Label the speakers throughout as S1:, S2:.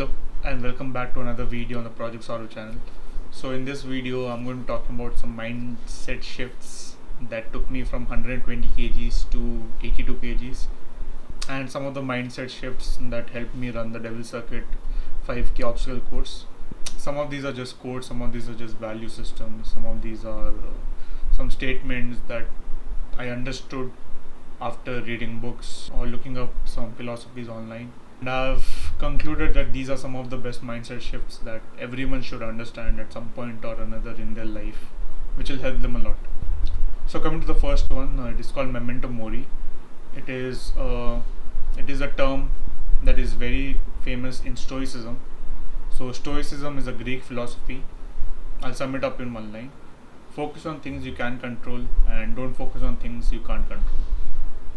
S1: Hello and welcome back to another video on the Project Sorrow channel. So in this video I'm going to talk about some mindset shifts that took me from 120 kgs to 82 kgs and some of the mindset shifts that helped me run the Devil Circuit 5k obstacle course. Some of these are just quotes, some of these are just value systems, some of these are some statements that I understood after reading books or looking up some philosophies online. And I've concluded that these are some of the best mindset shifts that everyone should understand at some point or another in their life, which will help them a lot. So coming to the first one, it is called memento mori. It is a term that is very famous in Stoicism. So Stoicism is a Greek philosophy. I'll sum it up in one line. Focus on things you can control and don't focus on things you can't control.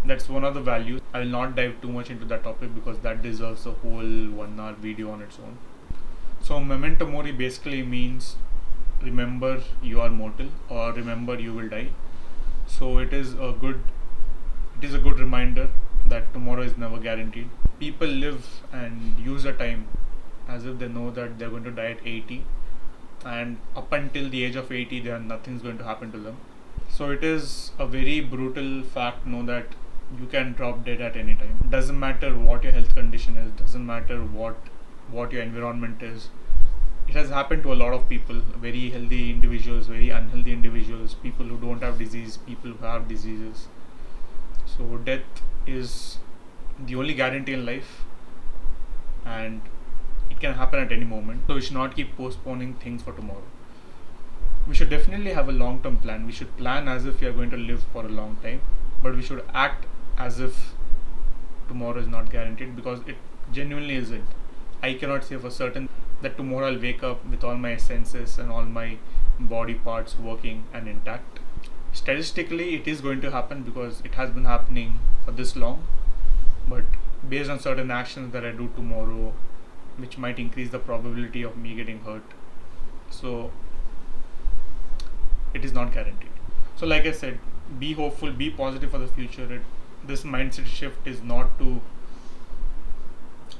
S1: That's one of the values. I will not dive too much into that topic because that deserves a whole 1 hour video on its own. So memento mori basically means remember you are mortal or remember you will die. So it is a good reminder that tomorrow is never guaranteed. People live and use their time as if they know that they're going to die at 80, and up until the age of 80 nothing's going to happen to them. So it is a very brutal fact to know that you can drop dead at any time. Doesn't matter what your health condition is, doesn't matter what your environment is. It has happened to a lot of people, very healthy individuals, very unhealthy individuals, people who don't have disease, people who have diseases. So death is the only guarantee in life, and it can happen at any moment. So we should not keep postponing things for tomorrow. We should definitely have a long-term plan. We should plan as if we are going to live for a long time, but we should act as if tomorrow is not guaranteed, because it genuinely isn't. I cannot say for certain that tomorrow I'll wake up with all my senses and all my body parts working and intact. Statistically, it is going to happen because it has been happening for this long, but based on certain actions that I do tomorrow, which might increase the probability of me getting hurt. So it is not guaranteed. So like I said, be hopeful, be positive for the future. This mindset shift is not to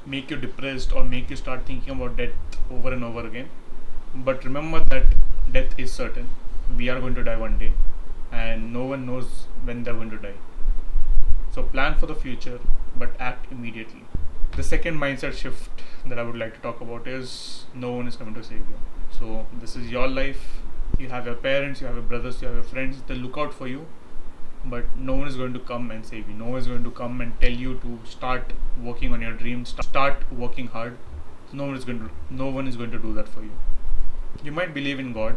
S1: make you depressed or make you start thinking about death over and over again. But remember that death is certain. We are going to die one day, and no one knows when they're going to die. So plan for the future, but act immediately. The second mindset shift that I would like to talk about is no one is coming to save you. So this is your life. You have your parents, you have your brothers, you have your friends. They look out for you, but no one is going to come and save you. No one is going to come and tell you to start working on your dreams, start working hard. No one is going to do that for you. You might believe in God,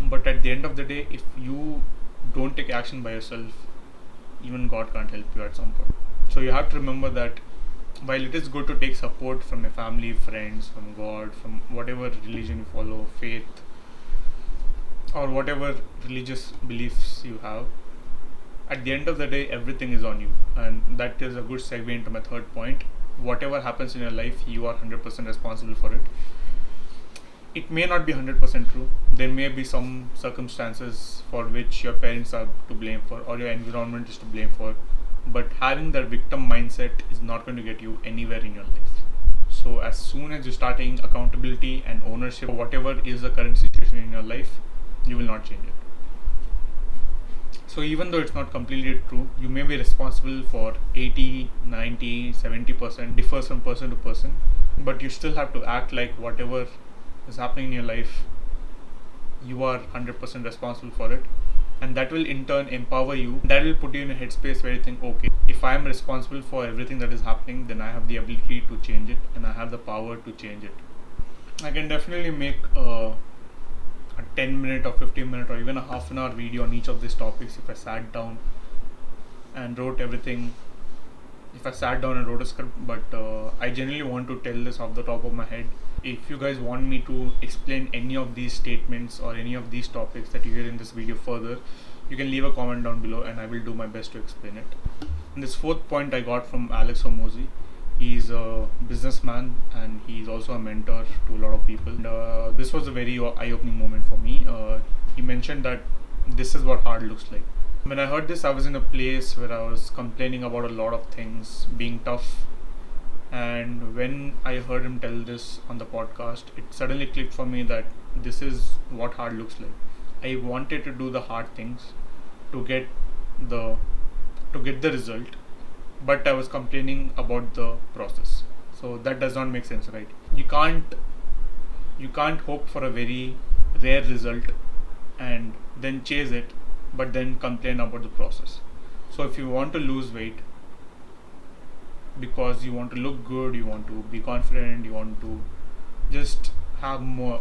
S1: but at the end of the day, if you don't take action by yourself, even God can't help you at some point. So you have to remember that while it is good to take support from your family, friends, from God, from whatever religion you follow, faith, or whatever religious beliefs you have, at the end of the day, everything is on you. And that is a good segue into my third point. Whatever happens in your life, you are 100% responsible for it. It may not be 100% true. There may be some circumstances for which your parents are to blame for, or your environment is to blame for. But having that victim mindset is not going to get you anywhere in your life. So as soon as you start taking accountability and ownership of whatever is the current situation in your life, you will not change it. So even though it's not completely true, you may be responsible for 80, 90, 70%, differs from person to person, but you still have to act like whatever is happening in your life, you are 100% responsible for it. And that will in turn empower you. That will put you in a headspace where you think, okay, if I am responsible for everything that is happening, then I have the ability to change it and I have the power to change it. I can definitely make a 10-minute or 15-minute or even a half an hour video on each of these topics if I sat down and wrote everything. If I sat down and wrote a script, but I genuinely want to tell this off the top of my head. If you guys want me to explain any of these statements or any of these topics that you hear in this video further, you can leave a comment down below and I will do my best to explain it. And this fourth point I got from Alex Hormozi. He's a businessman and he's also a mentor to a lot of people. And, this was a very eye-opening moment for me. He mentioned that this is what hard looks like. When I heard this, I was in a place where I was complaining about a lot of things being tough, And when I heard him tell this on the podcast, it suddenly clicked for me that this is what hard looks like. I wanted to do the hard things to get the result, but I was complaining about the process. So that does not make sense, right? You can't hope for a very rare result and then chase it, but then complain about the process. So if you want to lose weight because you want to look good, you want to be confident, you want to just have more,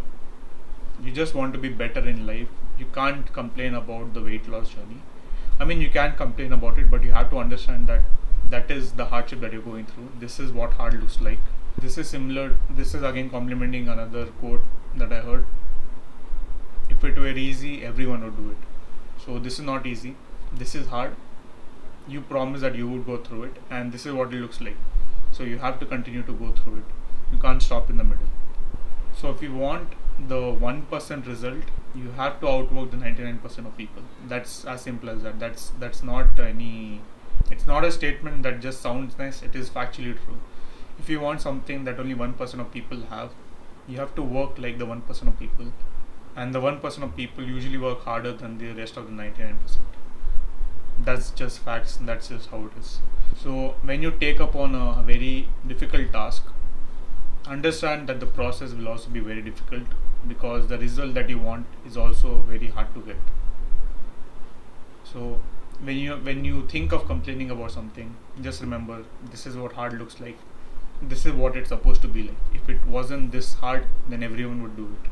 S1: you just want to be better in life, you can't complain about the weight loss journey. I mean, you can complain about it, but you have to understand that that is the hardship that you're going through. This is what hard looks like. This is similar, this is again complementing another quote that I heard. If it were easy, everyone would do it. So this is not easy. This is hard. You promise that you would go through it, and this is what it looks like. So you have to continue to go through it. You can't stop in the middle. So if you want the 1% result, you have to outwork the 99% of people. That's as simple as that. That's not any. It's not a statement that just sounds nice. It is factually true. If you want something that only 1% of people have, you have to work like the 1% of people, and the 1% of people usually work harder than the rest of the 99%. That's just facts. That's just how it is. So when you take up on a very difficult task, understand that the process will also be very difficult, because the result that you want is also very hard to get. So when you think of complaining about something, just remember, this is what hard looks like. This is what it's supposed to be like. If it wasn't this hard, then everyone would do it.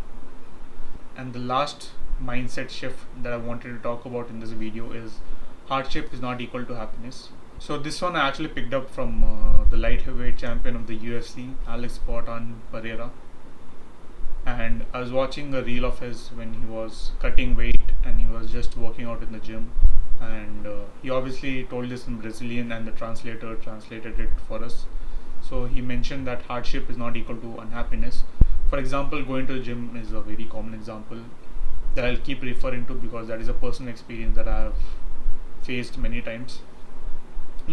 S1: And the last mindset shift that I wanted to talk about in this video is hardship is not equal to happiness. So this one I actually picked up from the light heavyweight champion of the UFC, Alex Pereira. And I was watching a reel of his when he was cutting weight and he was just working out in the gym. And he obviously told this in Brazilian, and the translator translated it for us. So he mentioned that hardship is not equal to unhappiness. For example, going to the gym is a very common example that I'll keep referring to, because that is a personal experience that I have faced many times.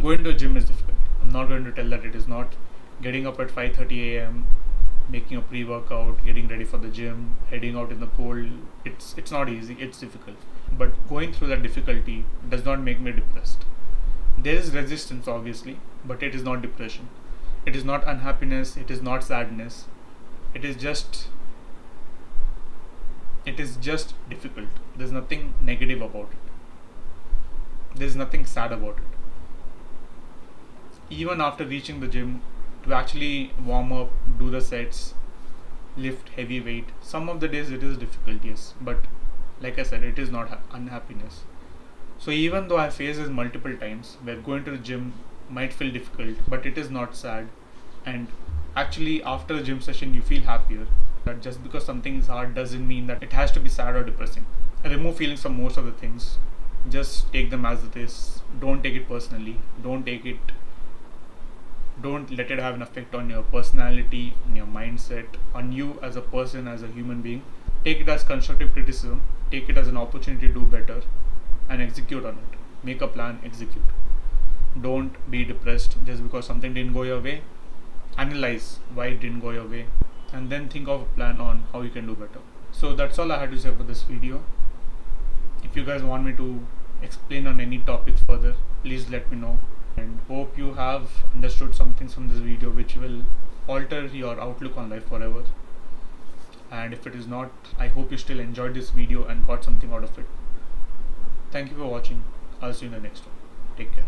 S1: Going to the gym is difficult. I'm not going to tell that it is not. Getting up at 5:30 a.m., making a pre-workout, getting ready for the gym, heading out in the cold, it's not easy, it's difficult. But going through that difficulty does not make me depressed. There is resistance obviously, but it is not depression. It is not unhappiness, it is not sadness. It is just difficult. There's nothing negative about it. There's nothing sad about it. Even after reaching the gym, to actually warm up, do the sets, lift heavy weight, some of the days it is difficult, yes, but like I said, it is not unhappiness. So even though I faced this multiple times where going to the gym might feel difficult, but it is not sad. And actually after a gym session you feel happier. That just because something is hard doesn't mean that it has to be sad or depressing. Remove feelings from most of the things. Just take them as it is. Don't take it personally. Don't let it have an effect on your personality, on your mindset, on you as a person, as a human being. Take it as constructive criticism. Take it as an opportunity to do better and execute on it. Make a plan, execute. Don't be depressed just because something didn't go your way. Analyze why it didn't go your way, and then think of a plan on how you can do better. So that's all I had to say for this video. If you guys want me to explain on any topics further, please let me know. And hope you have understood some things from this video which will alter your outlook on life forever. And if it is not, I hope you still enjoyed this video and got something out of it. Thank you for watching. I'll see you in the next one. Take care.